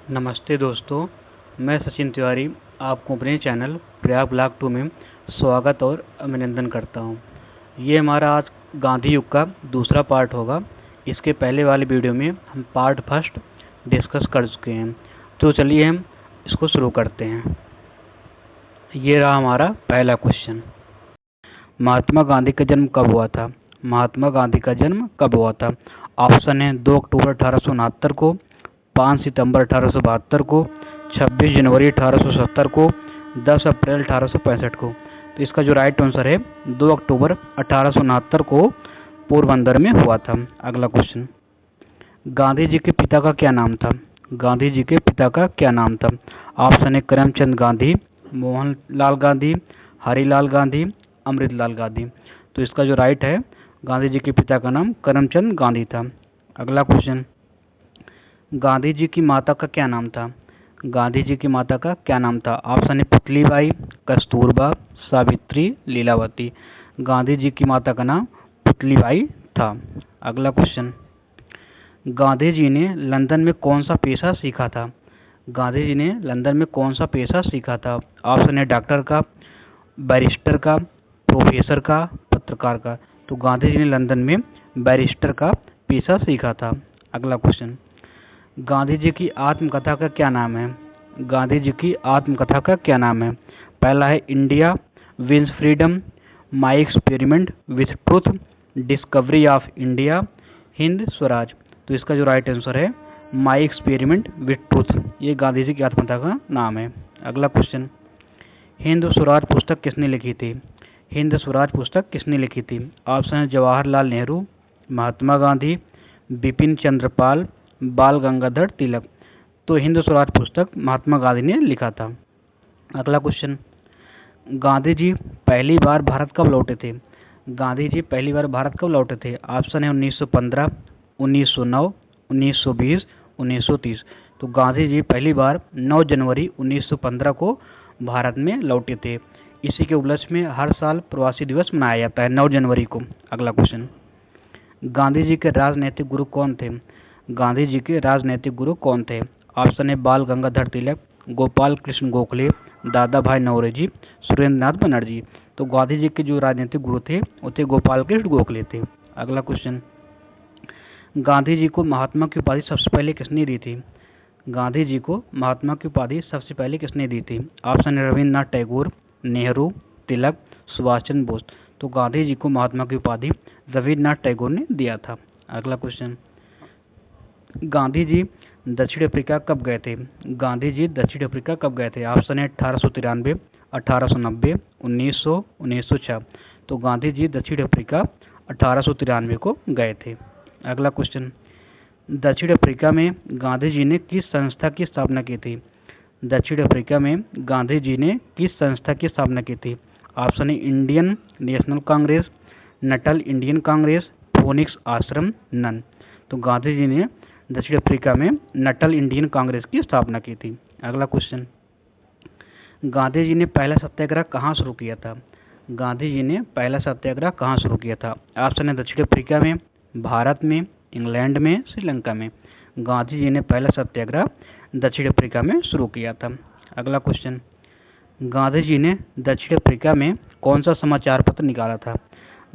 नमस्ते दोस्तों, मैं सचिन तिवारी आपको अपने चैनल प्रयाग ब्लॉग 2 में स्वागत और अभिनंदन करता हूं। ये हमारा आज गांधी युग का दूसरा पार्ट होगा। इसके पहले वाले वीडियो में हम पार्ट फर्स्ट डिस्कस कर चुके हैं, तो चलिए हम इसको शुरू करते हैं। ये रहा हमारा पहला क्वेश्चन। महात्मा गांधी का जन्म कब हुआ था? महात्मा गांधी का जन्म कब हुआ था? ऑप्शन है 2 अक्टूबर 1869 को, 5 सितंबर 1872 को, 26 जनवरी 1870 को, 10 अप्रैल 1865 को। तो इसका जो राइट आंसर है 2 अक्टूबर 1869 को पोरबंदर में हुआ था। अगला क्वेश्चन, गांधी जी के पिता का क्या नाम था? गांधी जी के पिता का क्या नाम था? ऑप्शन है करमचंद गांधी, मोहनलाल गांधी, हरिलाल गांधी, अमृतलाल गांधी। तो इसका जो राइट है, गांधी जी के पिता का नाम करमचंद गांधी था। अगला क्वेश्चन, गांधी जी की माता का क्या नाम था? गांधी जी की माता का क्या नाम था? ऑप्शन है पुतलीबाई, कस्तूरबा, सावित्री, लीलावती। गांधी जी की माता का नाम पुतलीबाई था। अगला क्वेश्चन, गांधी जी ने लंदन में कौन सा पेशा सीखा था? गांधी जी ने लंदन में कौन सा पेशा सीखा था? ऑप्शन है डॉक्टर का, बैरिस्टर का, प्रोफेसर का, पत्रकार का। तो गांधी जी ने लंदन में बैरिस्टर का पेशा सीखा था। अगला क्वेश्चन, गांधी जी की आत्मकथा का क्या नाम है? गांधी जी की आत्मकथा का क्या नाम है? पहला है India wins freedom, my experiment with truth, discovery of India, Hind Swaraj. तो इसका जो राइट आंसर है माई एक्सपेरिमेंट विथ ट्रूथ। ये गांधी जी की आत्मकथा का नाम है। अगला क्वेश्चन, हिंद स्वराज पुस्तक किसने लिखी थी? हिंद स्वराज पुस्तक किसने लिखी थी? ऑप्शन है जवाहरलाल नेहरू, महात्मा गांधी, बिपिन चंद्र पाल, बाल गंगाधर तिलक। तो हिंद स्वराज पुस्तक महात्मा गांधी ने लिखा था। अगला क्वेश्चन, गांधी जी पहली बार भारत कब लौटे थे? गांधी जी पहली बार भारत कब लौटे थे? ऑप्शन है 1915, 1909, 1920, 1930। तो गांधी जी पहली बार 9 जनवरी 1915 को भारत में लौटे थे। इसी के उपलक्ष्य में हर साल प्रवासी दिवस मनाया जाता है 9 जनवरी को। अगला क्वेश्चन, गांधी जी के राजनैतिक गुरु कौन थे? गांधी जी के राजनैतिक गुरु कौन थे? ऑप्शन है बाल गंगाधर तिलक, गोपाल कृष्ण गोखले, दादा भाई नौरोजी, सुरेंद्र नाथ बनर्जी। तो गांधी जी के जो राजनीतिक गुरु थे वो थे गोपाल कृष्ण गोखले थे। अगला क्वेश्चन, गांधी जी को महात्मा की उपाधि सबसे पहले किसने दी थी? गांधी जी को महात्मा की उपाधि सबसे पहले किसने दी थी? ऑप्शन है रविन्द्रनाथ टैगोर, नेहरू, तिलक, सुभाष चंद्र बोस। तो गांधी जी को महात्मा की उपाधि रविन्द्रनाथ टैगोर ने दिया था। अगला क्वेश्चन, गांधी जी दक्षिण अफ्रीका कब गए थे? गांधी जी दक्षिण अफ्रीका कब गए थे? ऑप्शन है 1893, 1890, 1900, 1906। तो गांधी जी दक्षिण अफ्रीका 1893 को गए थे। अगला क्वेश्चन, दक्षिण अफ्रीका में गांधी जी ने किस संस्था की स्थापना की थी? दक्षिण अफ्रीका में गांधी जी ने किस संस्था की स्थापना की थी? ऑप्शन है Indian national Congress, Nuttall Indian Congress, phoenix आश्रम, नन। तो गांधी जी ने दक्षिण अफ्रीका में नटल इंडियन कांग्रेस की स्थापना की थी। अगला क्वेश्चन, गांधी जी ने पहला सत्याग्रह कहाँ शुरू किया था? गांधी जी ने पहला सत्याग्रह कहाँ शुरू किया था? ऑप्शन है दक्षिण अफ्रीका में, भारत में, इंग्लैंड में, श्रीलंका में। गांधी जी ने पहला सत्याग्रह दक्षिण अफ्रीका में शुरू किया था। अगला क्वेश्चन, गांधी जी ने दक्षिण अफ्रीका में कौन सा समाचार पत्र निकाला था?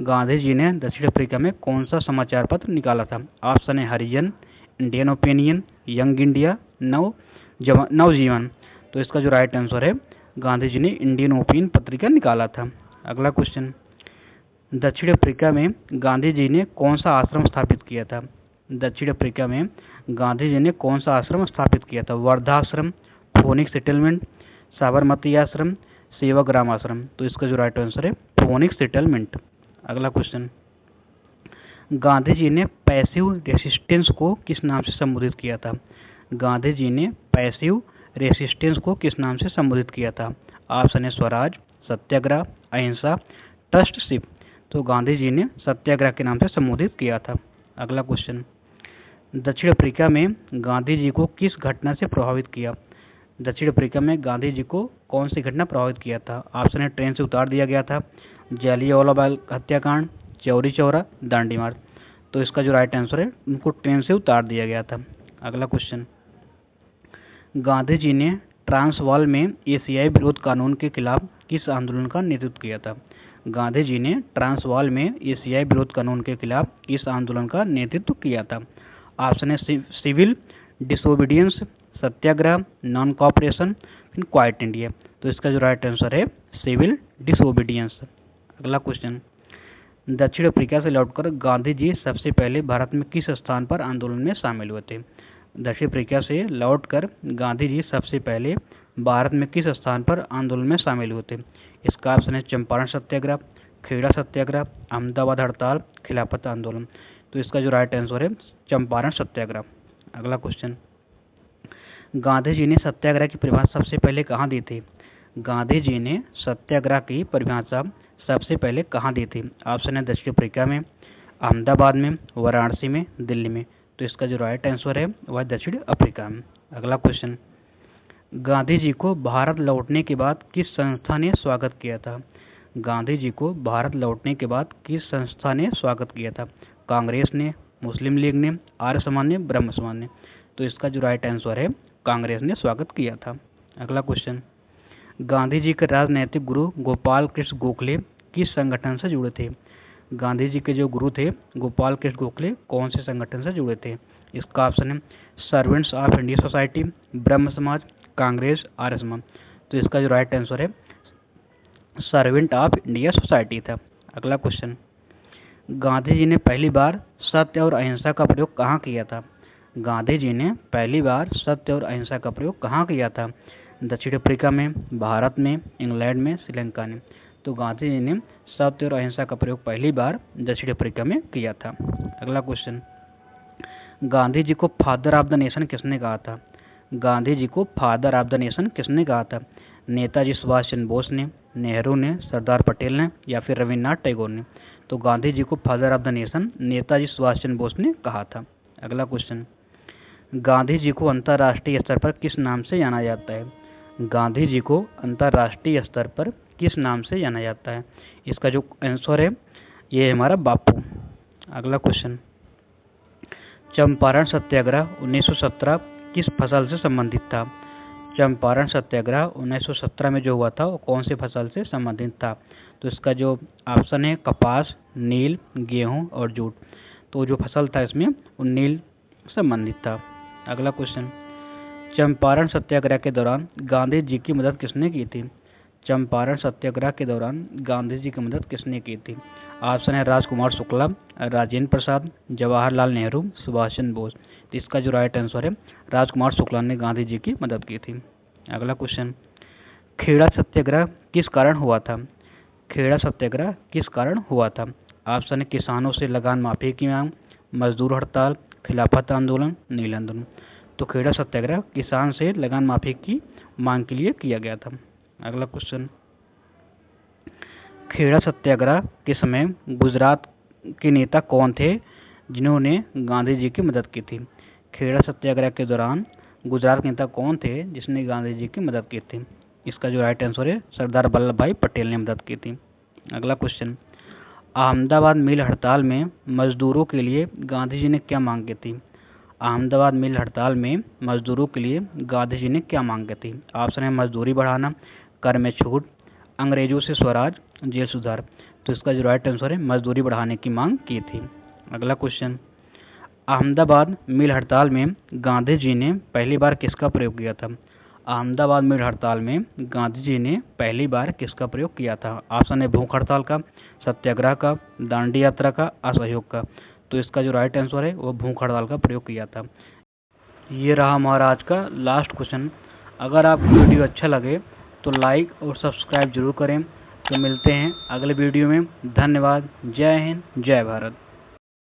गांधी जी ने दक्षिण अफ्रीका में कौन सा समाचार पत्र निकाला था? ऑप्शन है हरिजन, इंडियन ओपिनियन, यंग इंडिया, नवजीवन। तो इसका जो राइट आंसर है, गांधी जी ने इंडियन ओपिनियन पत्रिका निकाला था। अगला क्वेश्चन, दक्षिण अफ्रीका में गांधी जी ने कौन सा आश्रम स्थापित किया था? दक्षिण अफ्रीका में गांधी जी ने कौन सा आश्रम स्थापित किया था? वर्धाश्रम, फोनिक्स सेटलमेंट, साबरमती आश्रम, सेवाग्राम आश्रम। तो इसका जो राइट आंसर है फोनिक्स सेटलमेंट। अगला क्वेश्चन, गांधी जी ने पैसिव रेसिस्टेंस को किस नाम से संबोधित किया था? गांधी जी ने पैसिव रेसिस्टेंस को किस नाम से संबोधित किया था? ऑप्शन है स्वराज, सत्याग्रह, अहिंसा, ट्रस्टशिप। तो गांधी जी ने सत्याग्रह के नाम से संबोधित किया था। अगला क्वेश्चन, दक्षिण अफ्रीका में गांधी जी को किस घटना से प्रभावित किया? दक्षिण अफ्रीका में गांधी जी को कौन सी घटना प्रभावित किया था? ऑप्शन है ट्रेन से उतार दिया गया था, जालियांवाला बाग हत्याकांड, चौरी चौरा, दांडी मार्च। तो इसका जो राइट आंसर है, उनको ट्रेन से उतार दिया गया था। अगला क्वेश्चन, गांधी जी ने ट्रांसवाल में एशियाई विरोध कानून के खिलाफ किस आंदोलन का नेतृत्व किया था? गांधी जी ने ट्रांसवाल में एशियाई विरोध कानून के खिलाफ किस आंदोलन का नेतृत्व किया था? ऑप्शन है सिविल डिसोबीडियंस, सत्याग्रह, नॉन कॉपरेशन, फिर क्वाइट इंडिया। तो इसका जो राइट आंसर है सिविल डिसोबीडियंस। अगला क्वेश्चन, दक्षिण अफ्रीका से लौटकर गांधी जी सबसे पहले भारत में किस स्थान पर आंदोलन में शामिल हुए थे? दक्षिण अफ्रीका से लौटकर गांधी जी सबसे पहले भारत में किस स्थान पर आंदोलन में शामिल हुए थे? इसका ऑप्शन है चंपारण सत्याग्रह, खेड़ा सत्याग्रह, अहमदाबाद हड़ताल, खिलाफत आंदोलन। तो इसका जो राइट आंसर है चंपारण सत्याग्रह। अगला क्वेश्चन, गांधी जी ने सत्याग्रह की परिभाषा सबसे पहले कहाँ दी थी? गांधी जी ने सत्याग्रह की परिभाषा सबसे पहले कहाँ दी थी? ऑप्शन है दक्षिण अफ्रीका में, अहमदाबाद में, वाराणसी में, दिल्ली में। तो इसका जो राइट आंसर है वह दक्षिण अफ्रीका में। अगला क्वेश्चन, गांधी जी को भारत लौटने के बाद किस संस्था ने स्वागत किया था? गांधी जी को भारत लौटने के बाद किस संस्था ने स्वागत किया था? कांग्रेस ने, मुस्लिम लीग ने, आर्य समाज ने, ब्रह्म समाज ने। तो इसका जो राइट आंसर है कांग्रेस ने स्वागत किया था। अगला क्वेश्चन, गांधी जी के राजनैतिक गुरु गोपाल कृष्ण गोखले किस संगठन से जुड़े थे? गांधी जी के जो गुरु थे गोपाल कृष्ण गोखले कौन से संगठन से जुड़े थे? इसका ऑप्शन है सर्वेंट्स ऑफ इंडिया सोसाइटी, ब्रह्म समाज, कांग्रेस, आर्य समाज। तो इसका जो राइट आंसर है सर्वेंट ऑफ इंडिया सोसाइटी था। अगला क्वेश्चन, गांधी जी ने पहली बार सत्य और अहिंसा का प्रयोग कहाँ किया था? गांधी जी ने पहली बार सत्य और अहिंसा का प्रयोग कहाँ किया था? दक्षिण अफ्रीका में, भारत में, इंग्लैंड में, श्रीलंका ने। तो गांधी जी ने सत्य और अहिंसा का प्रयोग पहली बार दक्षिण अफ्रीका में किया था। अगला क्वेश्चन, गांधी जी को फादर ऑफ द नेशन किसने कहा था? गांधी जी को फादर ऑफ द नेशन किसने कहा था? नेताजी सुभाष चंद्र बोस ने, नेहरू ने, सरदार पटेल ने या फिर रविन्द्रनाथ टैगोर ने। तो गांधी जी को father of the nation Netaji Subhash Chandra Bose ने कहा था। अगला क्वेश्चन, गांधी जी को अंतर्राष्ट्रीय स्तर पर किस नाम से जाना जाता है? गांधी जी को अंतर्राष्ट्रीय स्तर पर किस नाम से जाना जाता है? इसका जो आंसर है ये है हमारा बापू। अगला क्वेश्चन, चंपारण सत्याग्रह 1917 किस फसल से संबंधित था? चंपारण सत्याग्रह 1917 में जो हुआ था वो कौन से फसल से संबंधित था? तो इसका जो ऑप्शन है कपास, नील, गेहूं और जूट। तो जो फसल था इसमें वो नील संबंधित था। अगला क्वेश्चन, चंपारण सत्याग्रह के दौरान गांधी जी की मदद किसने की थी? चंपारण सत्याग्रह के दौरान गांधी जी की मदद किसने की थी? ऑप्शन है राजकुमार शुक्ला, राजेंद्र प्रसाद, जवाहरलाल नेहरू, सुभाष चंद्र बोस। तो इसका जो राइट आंसर है राजकुमार शुक्ला ने गांधी जी की मदद की थी। अगला क्वेश्चन, खेड़ा सत्याग्रह किस कारण हुआ था? खेड़ा सत्याग्रह किस कारण हुआ था? ऑप्शन है किसानों से लगान माफी की मांग, मजदूर हड़ताल, खिलाफत आंदोलन, नील आंदोलन। तो खेड़ा सत्याग्रह किसान से लगान माफी की मांग के लिए किया गया था। अगला क्वेश्चन, खेड़ा सत्याग्रह के समय गुजरात के नेता कौन थे जिन्होंने गांधी जी की मदद की थी? खेड़ा सत्याग्रह के दौरान गुजरात के नेता कौन थे जिसने गांधी जी की मदद की थी? इसका जो राइट आंसर है सरदार वल्लभ भाई पटेल ने मदद की थी। अगला क्वेश्चन, अहमदाबाद मिल हड़ताल में मजदूरों के लिए गांधी जी ने क्या मांग की थी? अहमदाबाद मिल हड़ताल में मजदूरों के लिए गांधी जी ने क्या मांग की थी? ऑप्शन है मजदूरी बढ़ाना, कर में छूट, अंग्रेजों से स्वराज, जेल सुधार। तो इसका जो राइट आंसर है मजदूरी बढ़ाने की मांग की थी। अगला क्वेश्चन, अहमदाबाद मिल हड़ताल में गांधी जी ने पहली बार किसका प्रयोग किया था? अहमदाबाद मिल हड़ताल में गांधी जी ने पहली बार किसका प्रयोग किया था? ऑप्शन है भूख हड़ताल का, सत्याग्रह का, दांडी यात्रा का, असहयोग का। तो इसका जो राइट आंसर है वो भूख हड़ताल का प्रयोग किया था। ये रहा हमारा आज का लास्ट क्वेश्चन। अगर आपको वीडियो अच्छा लगे तो लाइक और सब्सक्राइब जरूर करें। तो मिलते हैं अगले वीडियो में। धन्यवाद। जय हिंद, जय भारत।